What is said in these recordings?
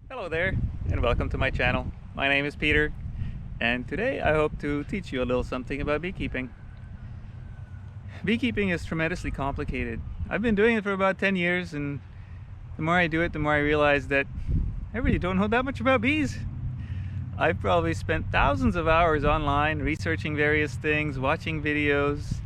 Hello there, and welcome to my channel. My name is Peter, and today I hope to teach you a little something about beekeeping. Beekeeping is tremendously complicated. I've been doing it for about 10 years, and the more I do it, the more I realize that I really don't know that much about bees. I've probably spent thousands of hours online researching various things, watching videos,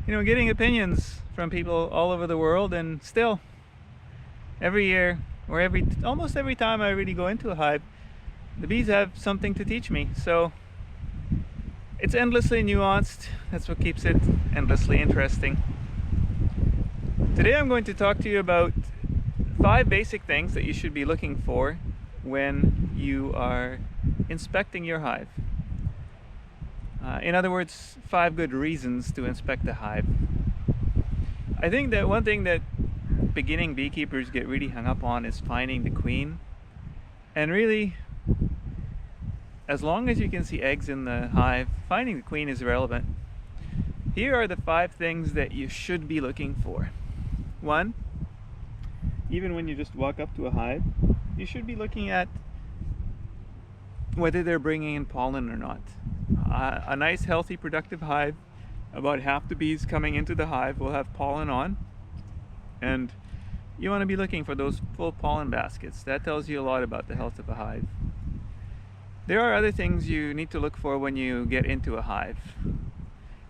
getting opinions from people all over the world, and still, every year, or almost every time I really go into a hive, the bees have something to teach me. So it's endlessly nuanced. That's what keeps it endlessly interesting. Today I'm going to talk to you about 5 basic things that you should be looking for when you are inspecting your hive. In other words, 5 good reasons to inspect a hive. I think that one thing that beginning beekeepers get really hung up on is finding the queen. And really, as long as you can see eggs in the hive, finding the queen is irrelevant. Here are the 5 things that you should be looking for. 1, even when you just walk up to a hive, you should be looking at whether they're bringing in pollen or not. A nice, healthy, productive hive, about half the bees coming into the hive will have pollen on, and you want to be looking for those full pollen baskets. That tells you a lot about the health of a hive. There are other things you need to look for when you get into a hive,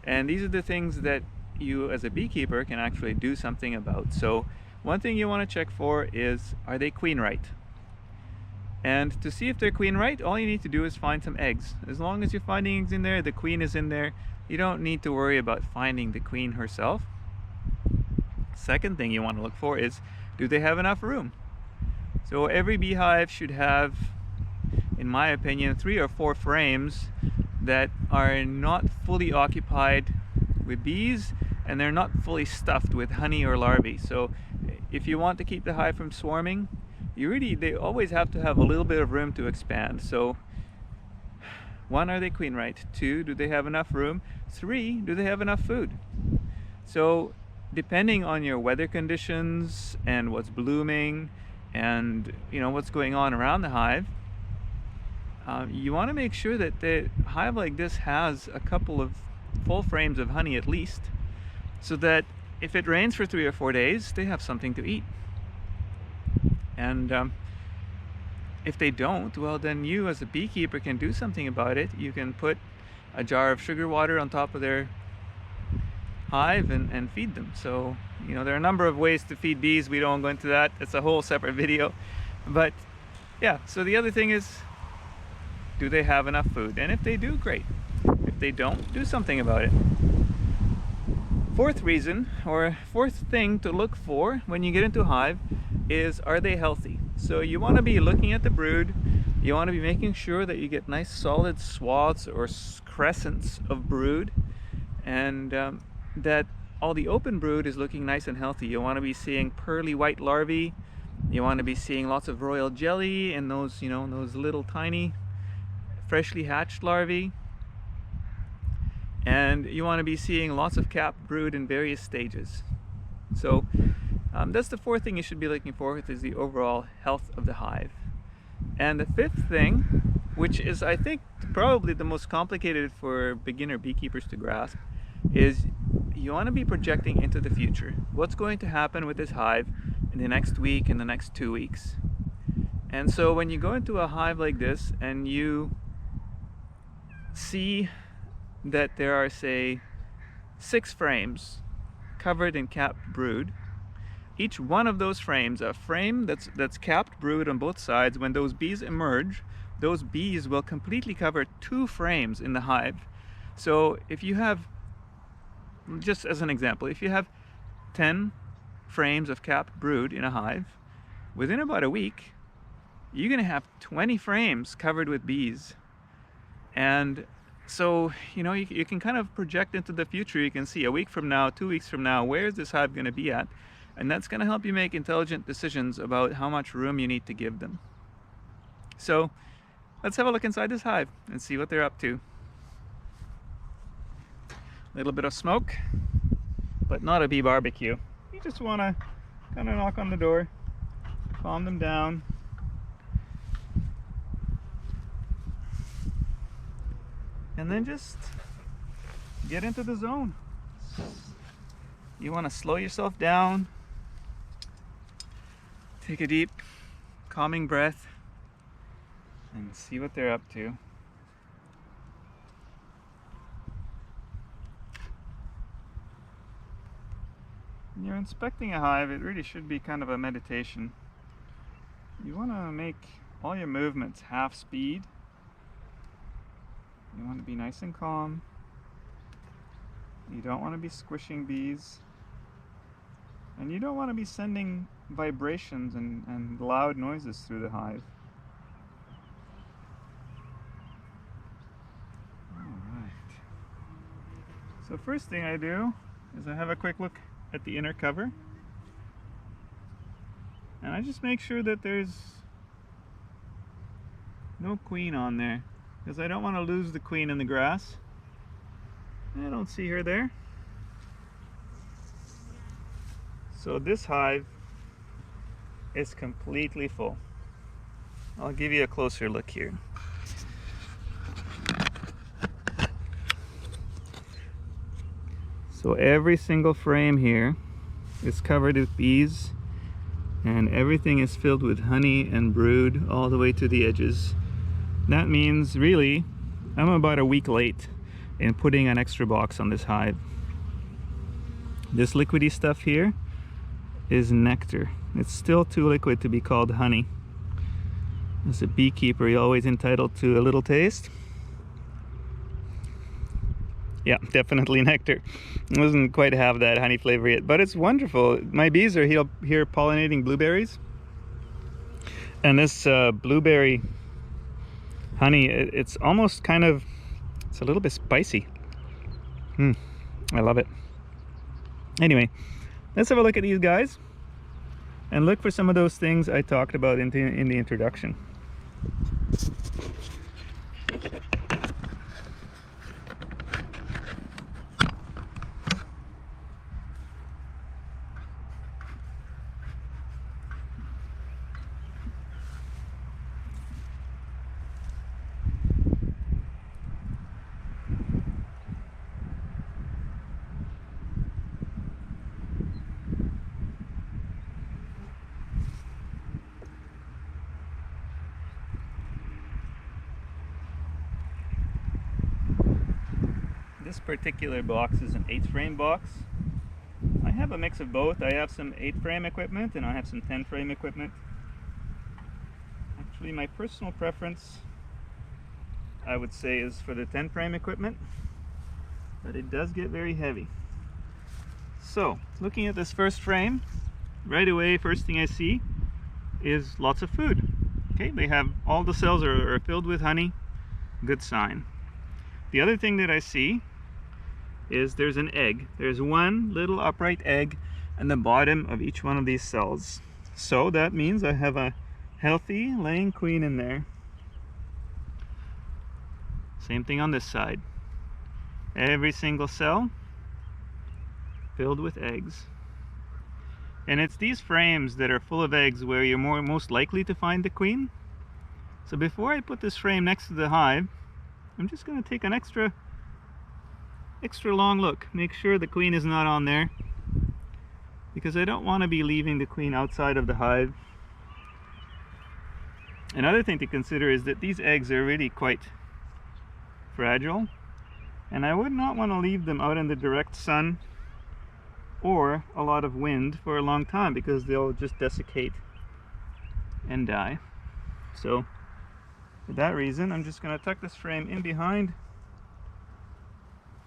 and these are the things that you as a beekeeper can actually do something about. So one thing you want to check for is, are they queen right? And to see if they're queen right, all you need to do is find some eggs. As long as you're finding eggs in there, the queen is in there, you don't need to worry about finding the queen herself. Second thing you want to look for is, do they have enough room? So every beehive should have, in my opinion, 3 or 4 frames that are not fully occupied with bees, and they're not fully stuffed with honey or larvae. So if you want to keep the hive from swarming, they always have to have a little bit of room to expand. So 1, are they queen right? 2, do they have enough room? 3, do they have enough food? So depending on your weather conditions and what's blooming and what's going on around the hive, you want to make sure that the hive like this has a couple of full frames of honey at least, so that if it rains for 3 or 4 days, they have something to eat. And if they don't, well, then you as a beekeeper can do something about it. You can put a jar of sugar water on top of their hive and feed them. So there are a number of ways to feed bees. We don't go into that, it's a whole separate video. But yeah, so the other thing is, do they have enough food? And if they do, great. If they don't, do something about it. 4th reason, or 4th thing to look for when you get into a hive is, are they healthy? So you want to be looking at the brood. You want to be making sure that you get nice solid swaths or crescents of brood, and that all the open brood is looking nice and healthy. You want to be seeing pearly white larvae. You want to be seeing lots of royal jelly and those those little tiny freshly hatched larvae. And you want to be seeing lots of capped brood in various stages. So that's the 4th thing you should be looking for, is the overall health of the hive. And the 5th thing, which is I think probably the most complicated for beginner beekeepers to grasp, is you want to be projecting into the future. What's going to happen with this hive in the next week, in the next 2 weeks? And so when you go into a hive like this and you see that there are, say, 6 frames covered in capped brood, each one of those frames, a frame that's capped brood on both sides, when those bees emerge, those bees will completely cover 2 frames in the hive. So if you have, just as an example, if you have 10 frames of capped brood in a hive, within about a week, you're going to have 20 frames covered with bees. And so, you can kind of project into the future. You can see a week from now, 2 weeks from now, where is this hive going to be at? And that's going to help you make intelligent decisions about how much room you need to give them. So let's have a look inside this hive and see what they're up to. A little bit of smoke, but not a bee barbecue. You just want to kind of knock on the door, calm them down, and then just get into the zone. You want to slow yourself down, take a deep, calming breath, and see what they're up to. When you're inspecting a hive, it really should be kind of a meditation. You want to make all your movements half speed. You want to be nice and calm. You don't want to be squishing bees. And you don't want to be sending vibrations and loud noises through the hive. Alright. So first thing I do is I have a quick look at the inner cover. And I just make sure that there's no queen on there, because I don't want to lose the queen in the grass. I don't see her there. So this hive is completely full. I'll give you a closer look here. So every single frame here is covered with bees, and everything is filled with honey and brood all the way to the edges. That means really I'm about a week late in putting an extra box on this hive. This liquidy stuff here is nectar. It's still too liquid to be called honey. As a beekeeper, you're always entitled to a little taste. Yeah, definitely nectar. It doesn't quite have that honey flavor yet, but it's wonderful. My bees are here pollinating blueberries, and this blueberry honey, it's almost kind of, it's a little bit spicy. I love it. Anyway, let's have a look at these guys and look for some of those things I talked about in the introduction. This particular box is an 8-frame box. I have a mix of both. I have some 8-frame equipment and I have some 10-frame equipment. Actually, my personal preference, I would say, is for the 10-frame equipment, but it does get very heavy. So, looking at this first frame, right away, first thing I see is lots of food. Okay, they have, all the cells are filled with honey. Good sign. The other thing that I see is there's an egg. There's one little upright egg in the bottom of each one of these cells. So that means I have a healthy laying queen in there. Same thing on this side. Every single cell filled with eggs. And it's these frames that are full of eggs where you're most likely to find the queen. So before I put this frame next to the hive, I'm just going to take an extra long look. Make sure the queen is not on there, because I don't want to be leaving the queen outside of the hive. Another thing to consider is that these eggs are really quite fragile, and I would not want to leave them out in the direct sun or a lot of wind for a long time, because they'll just desiccate and die. So for that reason, I'm just going to tuck this frame in behind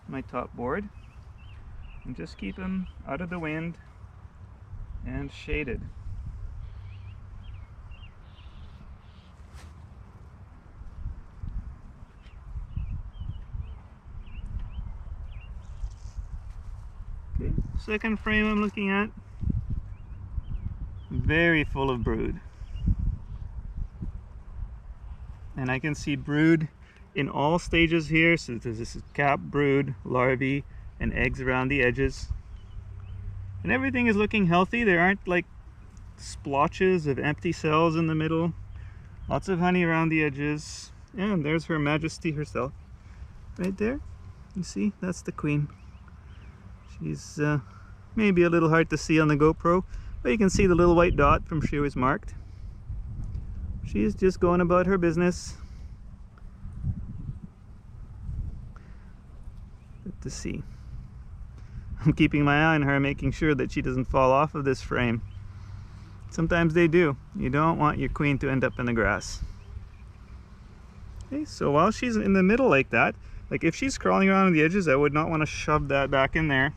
my top board and just keep them out of the wind and shaded. Okay, second frame I'm looking at, very full of brood. And I can see brood in all stages here. So this is cap, brood, larvae, and eggs around the edges. And everything is looking healthy. There aren't like splotches of empty cells in the middle. Lots of honey around the edges. And there's Her Majesty herself. right there. You see, that's the queen. She's maybe a little hard to see on the GoPro, but you can see the little white dot from she was marked. She's just going about her business. Good to see. I'm keeping my eye on her, making sure that she doesn't fall off of this frame. Sometimes they do. You don't want your queen to end up in the grass. Okay, so while she's in the middle like that, like if she's crawling around on the edges, I would not want to shove that back in there.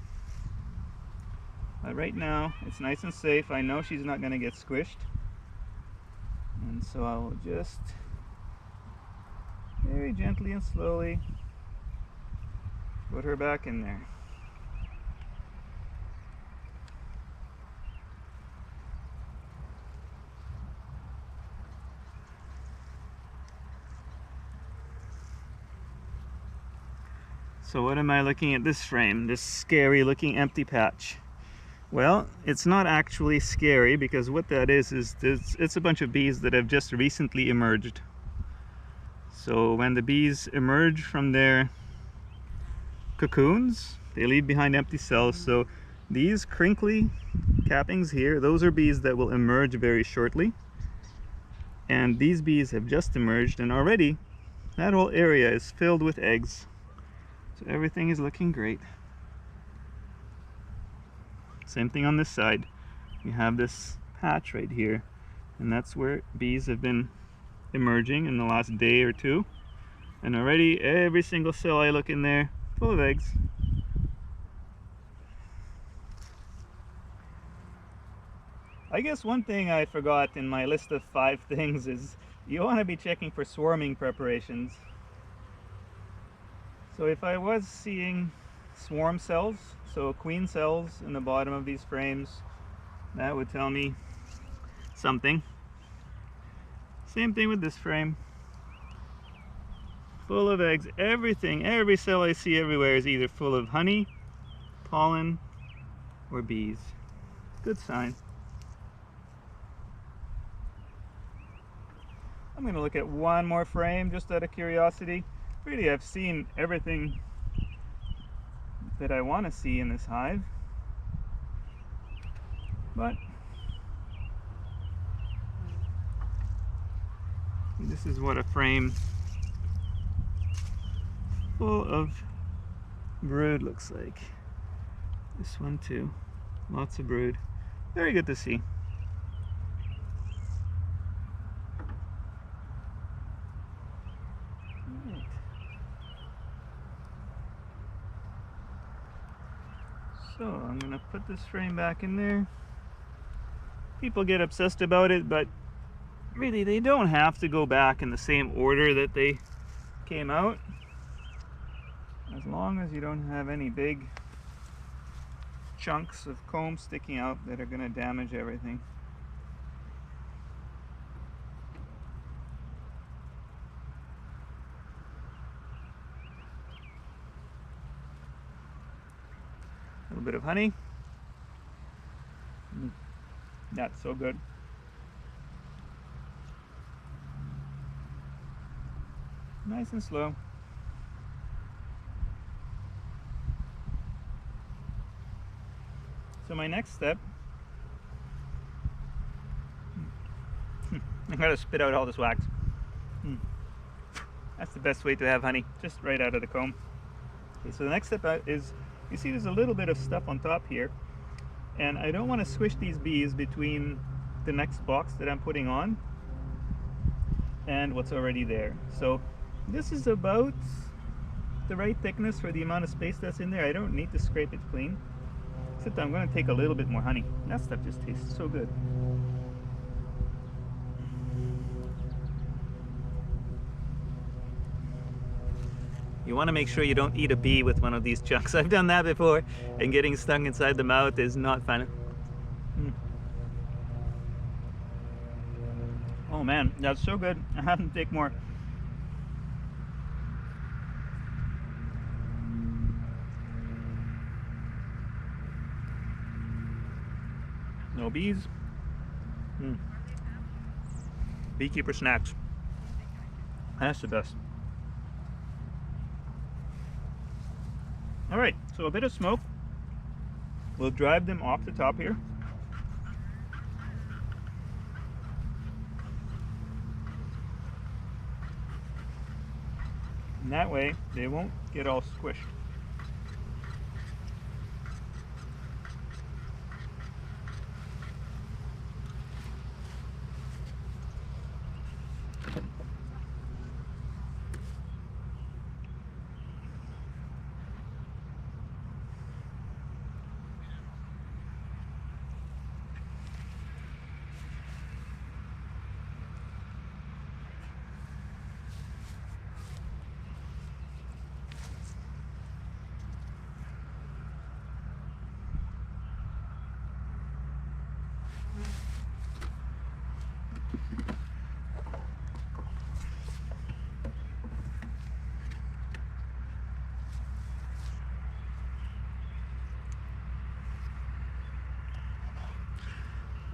But right now, it's nice and safe. I know she's not going to get squished. And so I will just very gently and slowly put her back in there. So what am I looking at this frame, this scary looking empty patch? Well, it's not actually scary, because what that is it's a bunch of bees that have just recently emerged. So when the bees emerge from their cocoons, they leave behind empty cells. So these crinkly cappings here, those are bees that will emerge very shortly. And these bees have just emerged, and already that whole area is filled with eggs. So everything is looking great. Same thing on this side. You have this patch right here, and that's where bees have been emerging in the last day or two. And already every single cell I look in there, full of eggs. I guess one thing I forgot in my list of 5 things is you want to be checking for swarming preparations. So if I was seeing swarm cells, so queen cells in the bottom of these frames, that would tell me something. Same thing with this frame. Full of eggs. Everything, every cell I see everywhere is either full of honey, pollen, or bees. Good sign. I'm going to look at one more frame just out of curiosity. Really, I've seen everything that I want to see in this hive, but this is what a frame full of brood looks like. This one too, lots of brood. Very good to see. So I'm going to put this frame back in there. People get obsessed about it, but really they don't have to go back in the same order that they came out, as long as you don't have any big chunks of comb sticking out that are going to damage everything. A little bit of honey. That's so good. Nice and slow. So my next step, I gotta spit out all this wax. That's the best way to have honey, just right out of the comb. Okay, so the next step is, you see there's a little bit of stuff on top here, and I don't want to squish these bees between the next box that I'm putting on and what's already there. So this is about the right thickness for the amount of space that's in there. I don't need to scrape it clean, except I'm going to take a little bit more honey. That stuff just tastes so good. You want to make sure you don't eat a bee with one of these chunks. I've done that before, and getting stung inside the mouth is not fun. Oh man, that's so good. I have to take more. No bees. Beekeeper snacks. That's the best. All right, so a bit of smoke. We'll drive them off the top here. And that way they won't get all squished.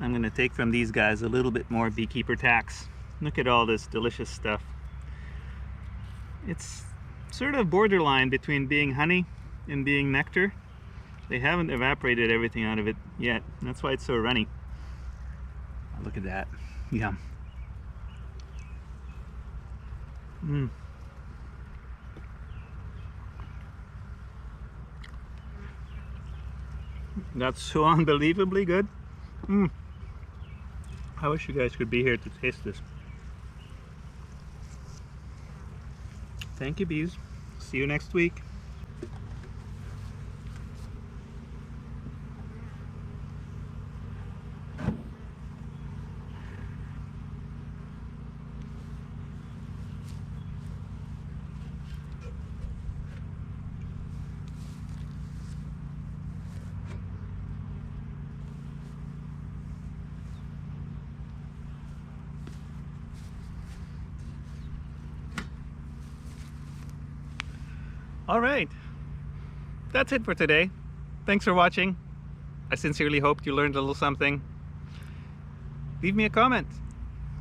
I'm going to take from these guys a little bit more beekeeper tax. Look at all this delicious stuff. It's sort of borderline between being honey and being nectar. They haven't evaporated everything out of it yet. That's why it's so runny. Look at that. Yum. That's so unbelievably good. I wish you guys could be here to taste this. Thank you, bees. See you next week. All right, that's it for today. Thanks for watching. I sincerely hope you learned a little something. Leave me a comment,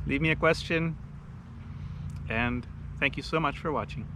leave me a question, and thank you so much for watching.